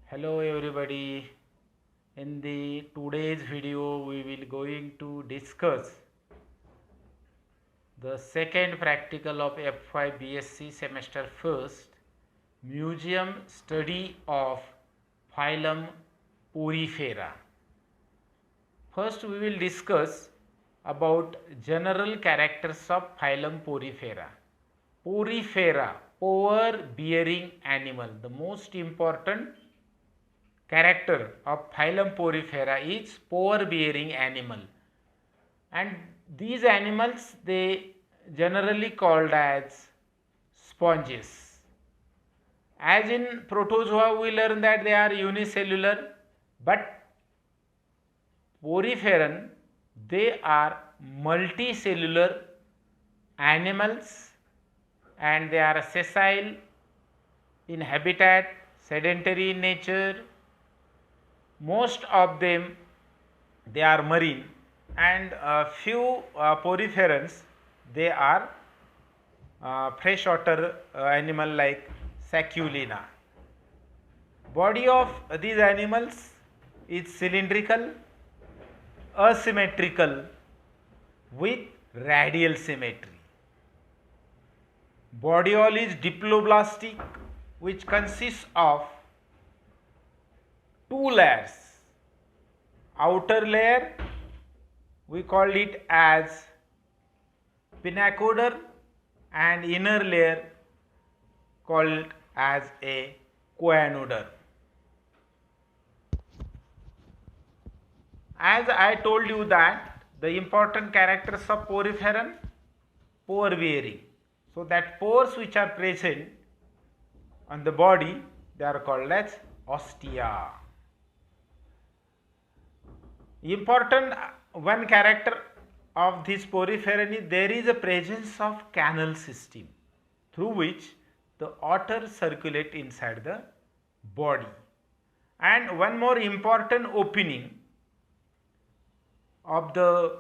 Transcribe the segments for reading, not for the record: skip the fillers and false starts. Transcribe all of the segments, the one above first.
Hello everybody. In the today's video we will going to discuss the second practical of F5 BSc semester first, museum study of phylum Porifera. First we will discuss about general characters of phylum Porifera. Porifera, pore bearing animal. The most important character of phylum Porifera is pore bearing animal, and these animals they generally called as sponges. As in protozoa we learn that they are unicellular, but poriferan they are multicellular animals and they are sessile in habitat, sedentary in nature. Most of them they are marine, and few poriferans they are freshwater animal like Saculina. Body of these animals is cylindrical, asymmetrical with radial symmetry. Bodiole is diploblastic, which consists of two layers. Outer layer we call it as pinacoder and inner layer called as a choanoder. As I told you that the important characters of poriferan, pore bearing. So that pores which are present on the body they are called as ostia. Important one character of this poriferan is there is a presence of canal system through which the water circulate inside the body. And one more important opening of the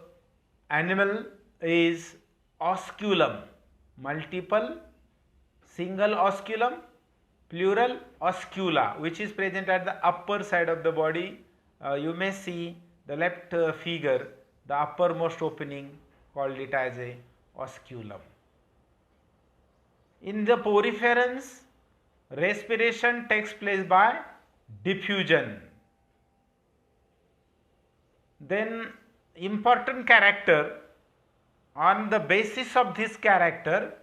animal is osculum, multiple, single osculum, plural oscula, which is present at the upper side of the body. You may see the left figure, the uppermost opening called it as a osculum. In the poriferans, respiration takes place by diffusion. Then important character, on the basis of this character,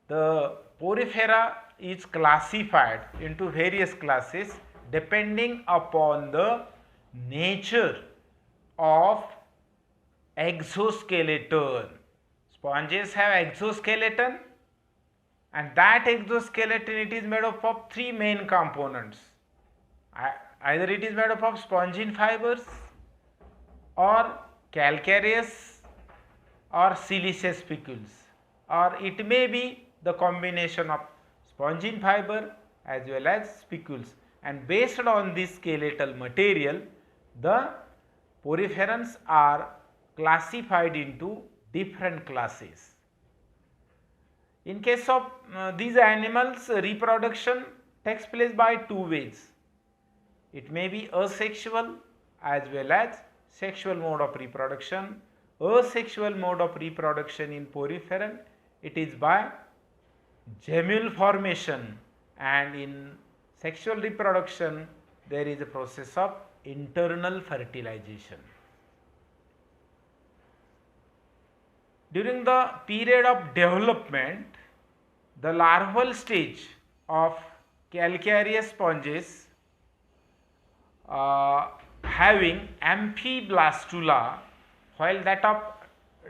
the porifera is classified into various classes depending upon the nature of exoskeleton. Sponges have exoskeleton, and that exoskeleton it is made up of three main components. Either it is made up of spongin fibers or calcareous or siliceous spicules, or it may be the combination of spongin fiber as well as spicules, and based on this skeletal material the poriferans are classified into different classes. In case of these animals, reproduction takes place by two ways. It may be asexual as well as sexual mode of reproduction. Asexual mode of reproduction in poriferan, it is by gemule formation, and in sexual reproduction there is a process of internal fertilization. During the period of development, the larval stage of calcareous sponges having amphiblastula, while that of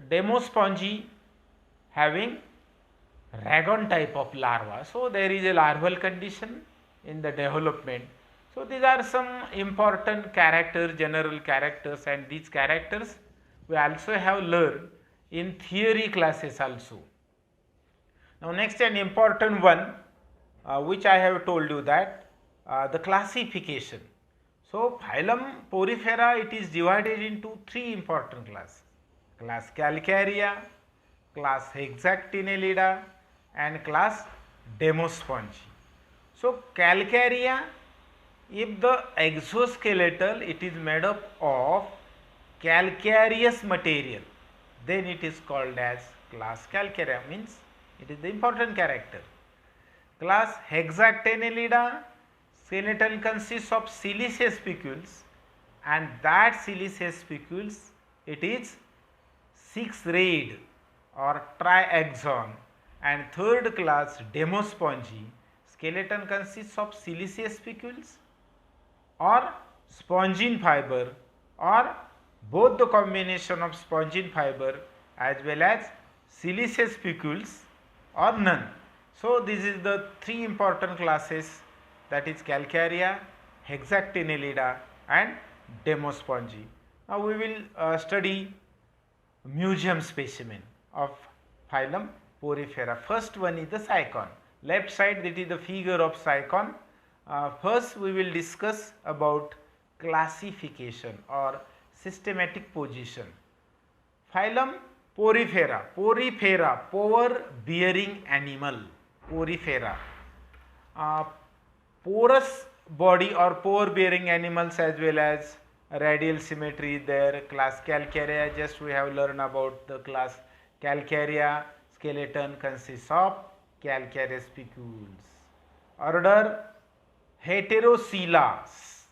demospongi having rhagon type of larva. So there is a larval condition in the development. So these are some important characters, general characters, and these characters we also have learned in theory classes also. Now next, an important one which I have told you, that the classification. So phylum Porifera, it is divided into three important classes: class Calcarea, class If the exoskeletal it is made up of calcareous material, then it is called as class Calcarea, means it is the important character. Class Hexactinellida, skeleton consists of siliceous spicules, and that siliceous spicules it is 6-rayed or triaxon. And third class Demospongy, skeleton consists of siliceous spicules or spongin fiber, or both the combination of spongin fiber as well as siliceous spicules or none. So, this is the three important classes, that is Calcarea, Hexactinellida and Demospongy. Now, we will study museum specimen of phylum Porifera. First one is the Cycon. Left side, that is the figure of Cycon. First we will discuss about classification or systematic position. Phylum Porifera. Porifera, pore bearing animal. Porifera. Porous body or pore bearing animals as well as radial symmetry there. Class Calcarea, just we have learned about the class Calcarea. Skeleton consists of calcareous spicules. Order Heterocoelas.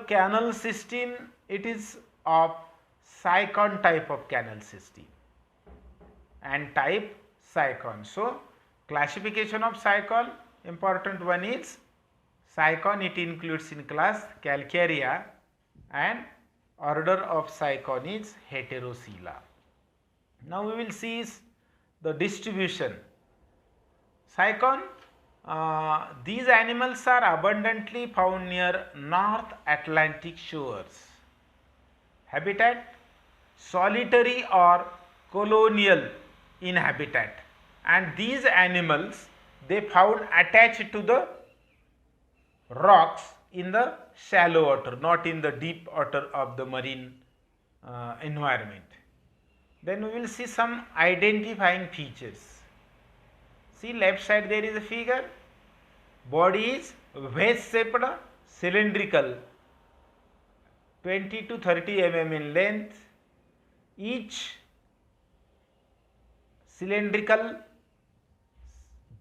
Canal system, it is of Cycon type of canal system and type Cycon. So, classification of Cycon, important one is Cycon, it includes in class Calcarea, and order of Cycon is Heterocoela. Now, we will see the distribution. Cycon, these animals are abundantly found near North Atlantic shores. Habitat, solitary or colonial in habitat, and these animals they found attached to the rocks in the shallow water, not in the deep water of the marine environment. Then we will see some identifying features. See, left side there is a figure. Body is vase shaped, cylindrical, 20 to 30 mm in length. Each cylindrical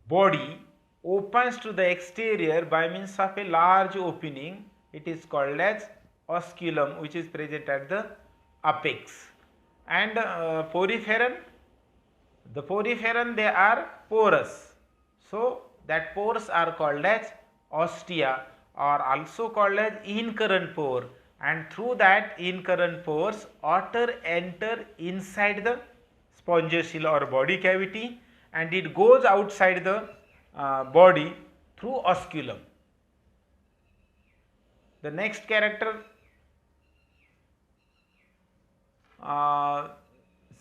body opens to the exterior by means of a large opening. It is called as osculum, which is present at the apex. And poriferan, the poriferan they are porous. So, that pores are called as ostia, or also called as incurrent pore, and through that incurrent pores water enter inside the spongiocele or body cavity, and it goes outside the body through osculum. The next character,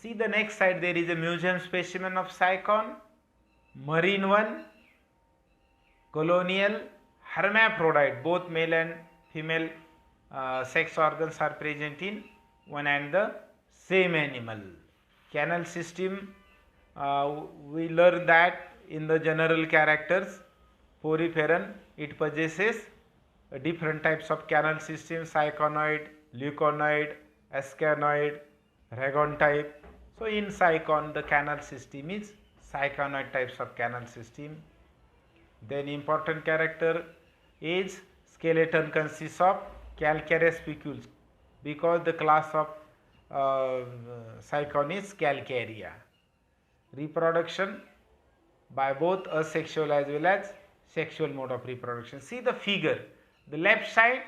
see the next side, there is a museum specimen of Cycon, marine one, colonial, hermaphrodite, both male and female sex organs are present in one and the same animal. Canal system, we learn that in the general characters, poriferan, it possesses different types of canal system, cyconoid, leuconoid, ascanoid, rhagon type. So, in Cycon the canal system is cyconoid types of canal system. Then important character is skeleton consists of calcareous spicules, because the class of Cycon is Calcarea. Reproduction by both asexual as well as sexual mode of reproduction. See the figure, the left side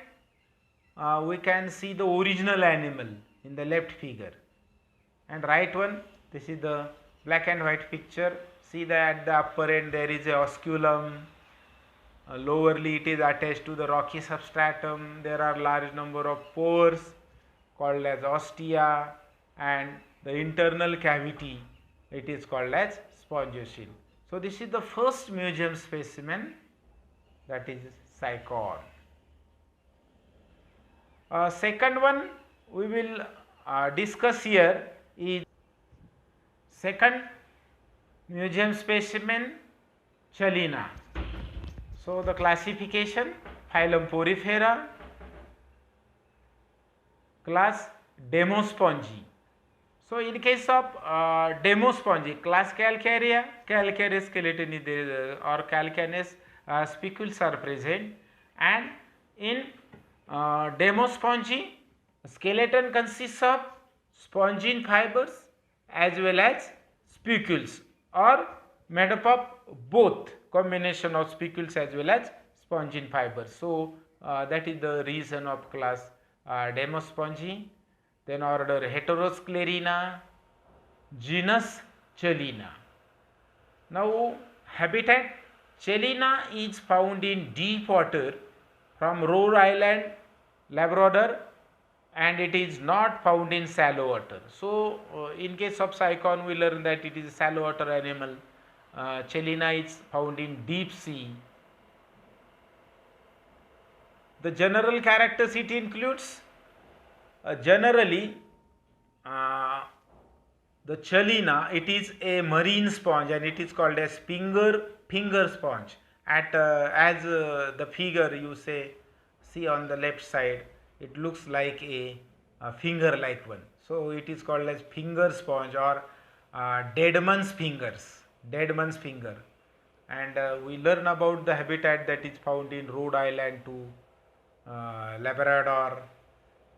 we can see the original animal in the left figure, and right one, this is the black and white picture. See that at the upper end there is a osculum, lowerly it is attached to the rocky substratum. There are large number of pores called as ostia, and the internal cavity it is called as spongiocele. So, this is the first museum specimen, that is Cycon. Second one we will discuss here is second museum specimen, Chalina. So, the classification, phylum Porifera, class Demospongi. So in case of Demospongi, class Calcarea, calcareous skeleton is there or calcaneous spicules are present, and in Demospongi, skeleton consists of spongine fibers as well as spicules, or made up of both, combination of spicules as well as spongine fibers. So that is the reason of class Demospongi. Then order Heterosclerina, genus Chelina. Now habitat, Chelina is found in deep water from Rhode Island, Labrador, and it is not found in shallow water. So in case of Cycon, we learn that it is a shallow water animal. Chelina is found in deep sea. The general characters it includes, generally the Chelina, it is a marine sponge and it is called as finger sponge. As the figure you see on the left side, it looks like a finger like one. So it is called as finger sponge, or dead man's finger. And we learn about the habitat that is found in Rhode Island to Labrador.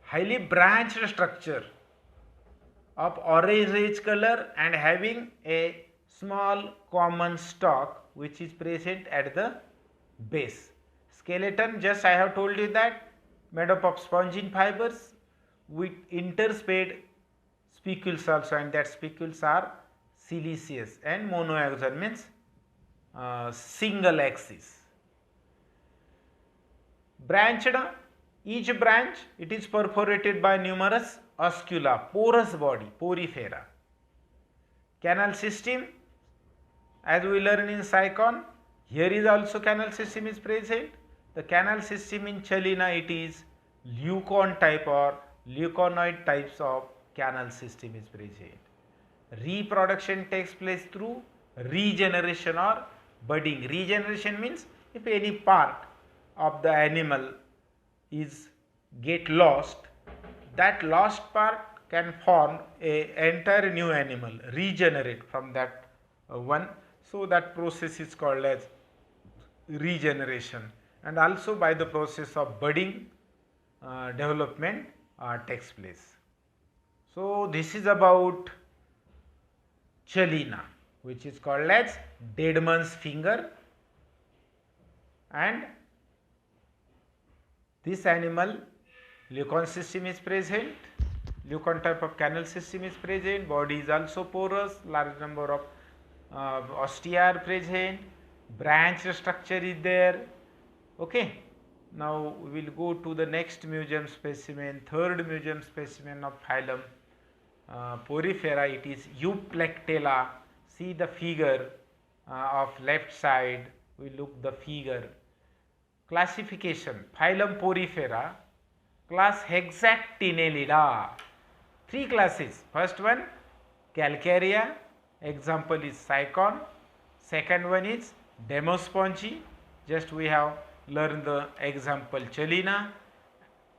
Highly branched structure of orange color and having a small common stalk which is present at the base. Skeleton, just I have told you that, made up of spongine fibers with interspaced spicules also, and that spicules are siliceous, and monoaxon means single axis. Branched, each branch it is perforated by numerous oscula, porous body, porifera. Canal system, as we learn in Cycon, here is also canal system is present. The canal system in Chelina, it is leucon type or leuconoid types of canal system is present. Reproduction takes place through regeneration or budding. Regeneration means if any part of the animal is get lost, that lost part can form a entire new animal, regenerate from that one. So that process is called as regeneration, and also by the process of budding development takes place. So this is about Chelina, which is called as dead man's finger, and this animal leucon system is present, leucon type of canal system is present, body is also porous, large number of ostia are present, branch structure is there. Okay, now we will go to the next museum specimen, third museum specimen of phylum Porifera. It is Euplectella. See the figure of left side, we look the figure. Classification, phylum Porifera, class Hexactinellida. Three classes. First one Calcarea, example is Cycon. Second one is Demospongi, just we have learned the example Chelina.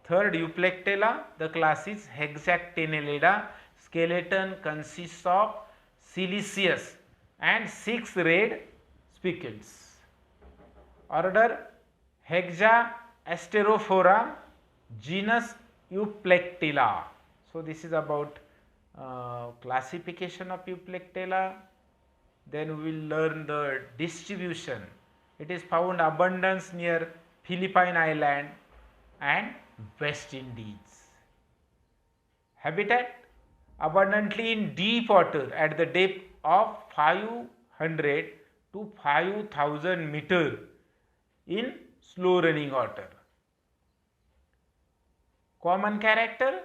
Third Euplectella, the class is Hexactinellida. Skeleton consists of siliceous and 6 red spicules. Order Hexaasterophora, genus Euplectella. So this is about classification of Euplectella. Then we will learn the distribution. It is found abundance near Philippine Island and West Indies. Habitat, abundantly in deep water at the depth of 500 to 5000 meter in slow running water. Common character,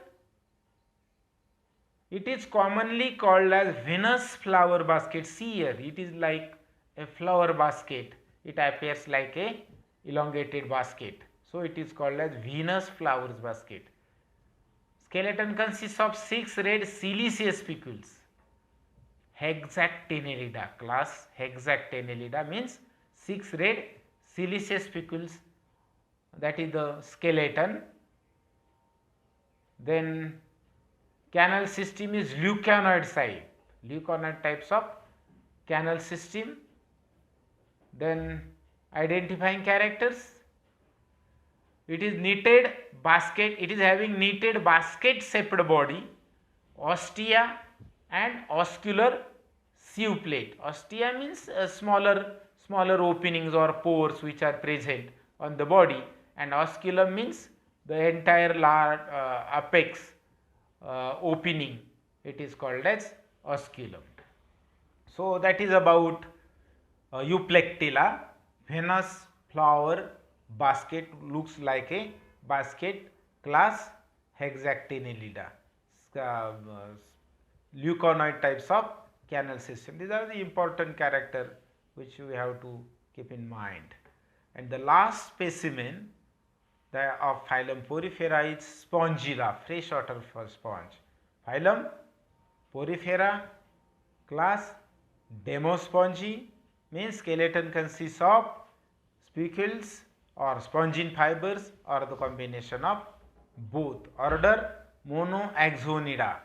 it is commonly called as Venus flower basket. See here, it is like a flower basket. It appears like a elongated basket. So it is called as Venus flowers basket. Skeleton consists of 6 red siliceous spicules. Hexactinellida, class Hexactinellida means 6 red siliceous spicules that is the skeleton. Then canal system is leuconoid type, leuconoid types of canal system. Then identifying characters, it is knitted basket, it is having knitted basket shaped body, ostia and oscular sieve plate. Ostia means smaller openings or pores which are present on the body, and osculum means the entire apex opening, it is called as osculum. So that is about Euplectilla. Venus flower basket, looks like a basket. Class Hexactinellida. Leuconoid types of canal system. These are the important character which we have to keep in mind. And the last specimen of phylum Porifera is Spongilla, freshwater sponge. Phylum Porifera, class Demospongi, means skeleton consists of spicules or spongin fibers or the combination of both. Order Monoaxonida,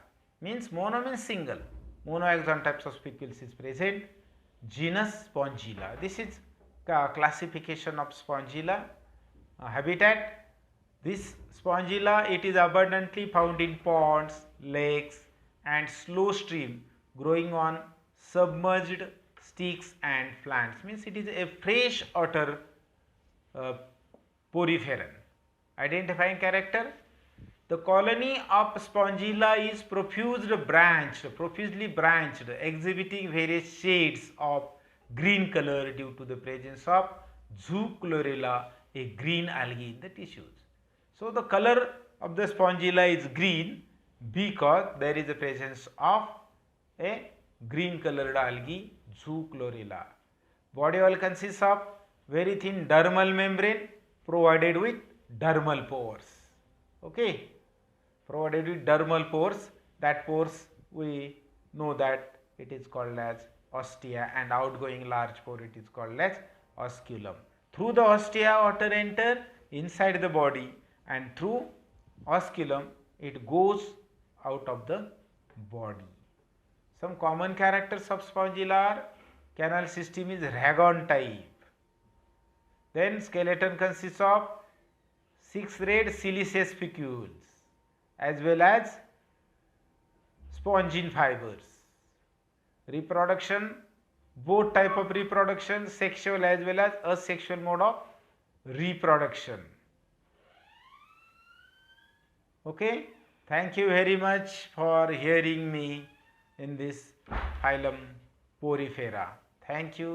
means mono means single, monoaxon types of spicules is present. Genus Spongilla. This is classification of Spongilla. Habitat, this Spongilla, it is abundantly found in ponds, lakes and slow stream growing on submerged sticks and plants, means it is a fresh water poriferan. Identifying character, the colony of Spongilla is profusely branched, exhibiting various shades of green color due to the presence of Zoochlorella, a green algae in the tissues. So the color of the Spongilla is green because there is a presence of a green colored algae, Zoochlorella. Body oil consists of very thin dermal membrane provided with dermal pores. Okay, provided with dermal pores. That pores we know that it is called as ostia, and outgoing large pore it is called as osculum. Through the ostia water enter inside the body, and through osculum it goes out of the body. Some common characters of Spongilla are: canal system is rhagon type. Then skeleton consists of 6 red siliceous spicules as well as spongin fibers. Reproduction, both type of reproduction, sexual as well as asexual mode of reproduction. Okay, thank you very much for hearing me in this phylum Porifera. Thank you.